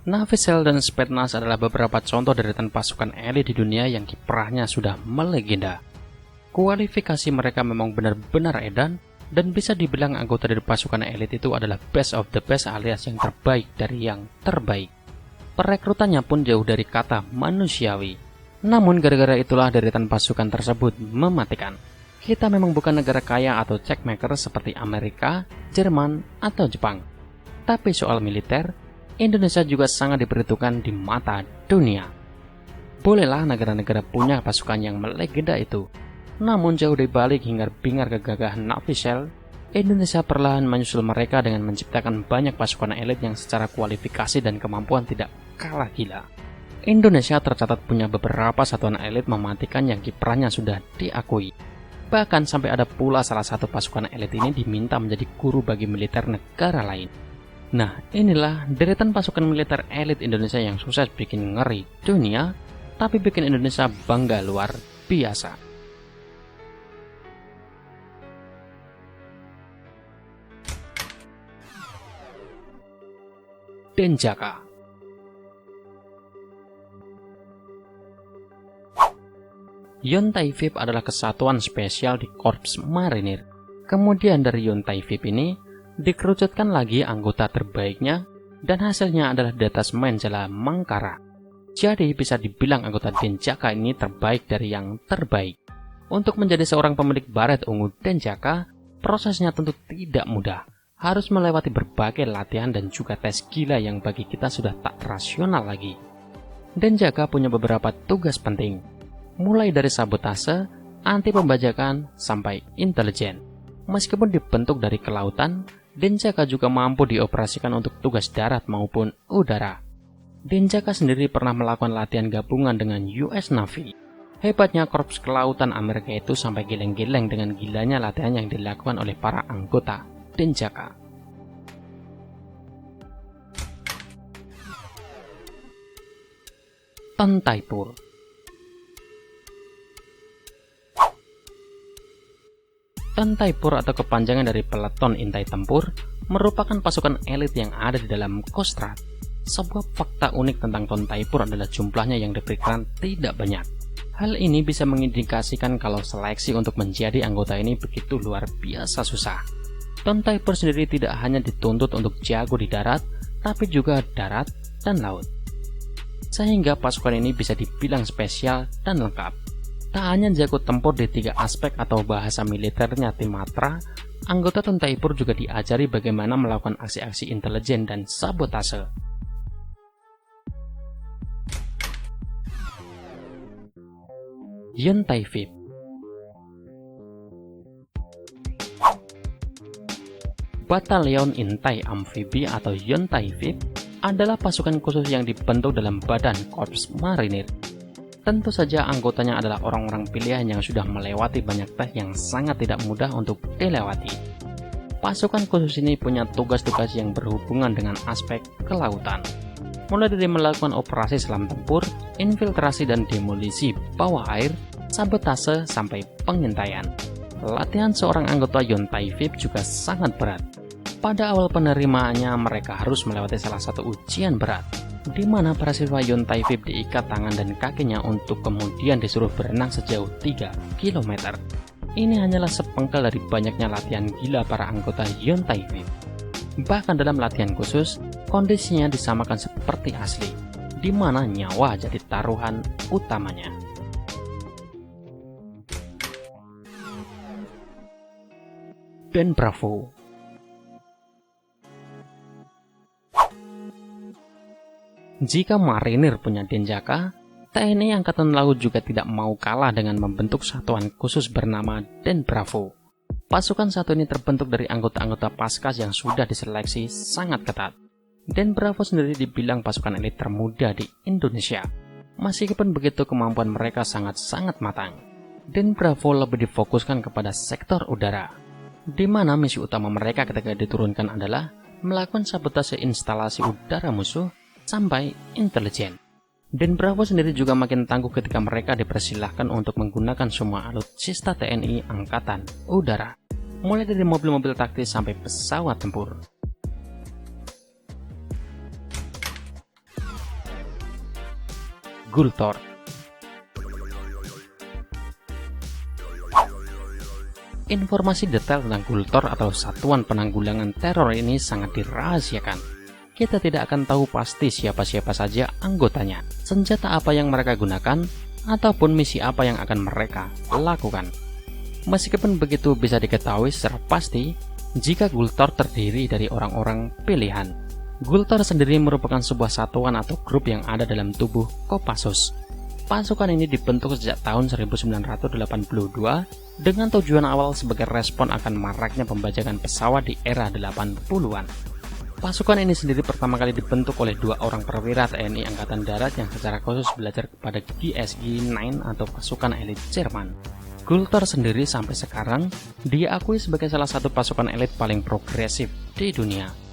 Navicel dan Spetsnaz adalah beberapa contoh deretan pasukan elit di dunia yang kiprahnya sudah melegenda. Kualifikasi mereka memang benar-benar edan, dan bisa dibilang anggota dari pasukan elit itu adalah best of the best alias yang terbaik dari yang terbaik. Perekrutannya pun jauh dari kata manusiawi. Namun gara-gara itulah deretan pasukan tersebut mematikan. Kita memang bukan negara kaya atau checkmaker seperti Amerika, Jerman, atau Jepang. Tapi soal militer, Indonesia juga sangat diperhitungkan di mata dunia. Bolehlah negara-negara punya pasukan yang melegenda itu. Namun jauh dari balik hingar-bingar kegagahan Navicel, Indonesia perlahan menyusul mereka dengan menciptakan banyak pasukan elit yang secara kualifikasi dan kemampuan tidak kalah gila. Indonesia tercatat punya beberapa satuan elit mematikan yang kiprahnya sudah diakui. Bahkan sampai ada pula salah satu pasukan elit ini diminta menjadi guru bagi militer negara lain. Nah, inilah deretan pasukan militer elit Indonesia yang sukses bikin ngeri dunia, tapi bikin Indonesia bangga luar biasa. Denjaka. Yontai VIP adalah kesatuan spesial di Korps Marinir. Kemudian dari Yontai VIP ini dikerucutkan lagi anggota terbaiknya, dan hasilnya adalah Detasmen Jala Mangkara. Jadi bisa dibilang anggota Denjaka ini terbaik dari yang terbaik. Untuk menjadi seorang pemilik baret ungu Denjaka, prosesnya tentu tidak mudah. Harus melewati berbagai latihan dan juga tes gila yang bagi kita sudah tak rasional lagi. Denjaka punya beberapa tugas penting, mulai dari sabotase, anti pembajakan, sampai intelijen. Meskipun dibentuk dari kelautan, Denjaka juga mampu dioperasikan untuk tugas darat maupun udara. Denjaka sendiri pernah melakukan latihan gabungan dengan US Navy. Hebatnya Korps Kelautan Amerika itu sampai geleng-geleng dengan gilanya latihan yang dilakukan oleh para anggota Denjaka. Tantaipur. Tantaipur atau kepanjangan dari Peleton Intai Tempur merupakan pasukan elit yang ada di dalam Kostrad. Sebuah fakta unik tentang Tantaipur adalah jumlahnya yang diperkirakan tidak banyak. Hal ini bisa mengindikasikan kalau seleksi untuk menjadi anggota ini begitu luar biasa susah. Tantaipur sendiri tidak hanya dituntut untuk jago di darat, tapi juga darat dan laut. Sehingga pasukan ini bisa dibilang spesial dan lengkap. Tak hanya jago tempur di 3 aspek atau bahasa militernya Timatra, anggota Tantaipur juga diajari bagaimana melakukan aksi-aksi intelijen dan sabotase. Yontai VIP. Batalion Intai Amfibi atau Yontai VIP adalah pasukan khusus yang dibentuk dalam Badan Korps Marinir. Tentu saja anggotanya adalah orang-orang pilihan yang sudah melewati banyak tes yang sangat tidak mudah untuk dilewati. Pasukan khusus ini punya tugas-tugas yang berhubungan dengan aspek kelautan. Mulai dari melakukan operasi selam tempur, infiltrasi dan demolisi bawah air, sabotase sampai pengintaian. Latihan seorang anggota Yontai VIP juga sangat berat. Pada awal penerimaannya mereka harus melewati salah satu ujian berat, di mana para siswa Yontai VIP diikat tangan dan kakinya untuk kemudian disuruh berenang sejauh 3 km. Ini hanyalah sepengkel dari banyaknya latihan gila para anggota Yontai VIP. Bahkan dalam latihan khusus, kondisinya disamakan seperti asli, di mana nyawa jadi taruhan utamanya. Dan Bravo. Jika marinir punya Denjaka, TNI Angkatan Laut juga tidak mau kalah dengan membentuk satuan khusus bernama Den Bravo. Pasukan satu ini terbentuk dari anggota-anggota Paskas yang sudah diseleksi sangat ketat. Den Bravo sendiri dibilang pasukan elit termuda di Indonesia. Meskipun begitu, kemampuan mereka sangat-sangat matang. Den Bravo lebih difokuskan kepada sektor udara, di mana misi utama mereka ketika diturunkan adalah melakukan sabotase instalasi udara musuh sampai intelijen. Den Bravo sendiri juga makin tangguh ketika mereka dipersilahkan untuk menggunakan semua alutsista TNI Angkatan Udara, mulai dari mobil-mobil taktis sampai pesawat tempur. Gultor. Informasi detail tentang Gultor atau Satuan Penanggulangan Teror ini sangat dirahasiakan. Kita tidak akan tahu pasti siapa-siapa saja anggotanya, senjata apa yang mereka gunakan, ataupun misi apa yang akan mereka lakukan. Meskipun begitu, bisa diketahui secara pasti jika Gultor terdiri dari orang-orang pilihan. Gultor sendiri merupakan sebuah satuan atau grup yang ada dalam tubuh Kopassus. Pasukan ini dibentuk sejak tahun 1982 dengan tujuan awal sebagai respon akan maraknya pembajakan pesawat di era 80-an. Pasukan ini sendiri pertama kali dibentuk oleh 2 orang perwira TNI Angkatan Darat yang secara khusus belajar kepada GSG 9 atau pasukan elit Jerman. Gultor sendiri sampai sekarang diakui sebagai salah satu pasukan elit paling progresif di dunia.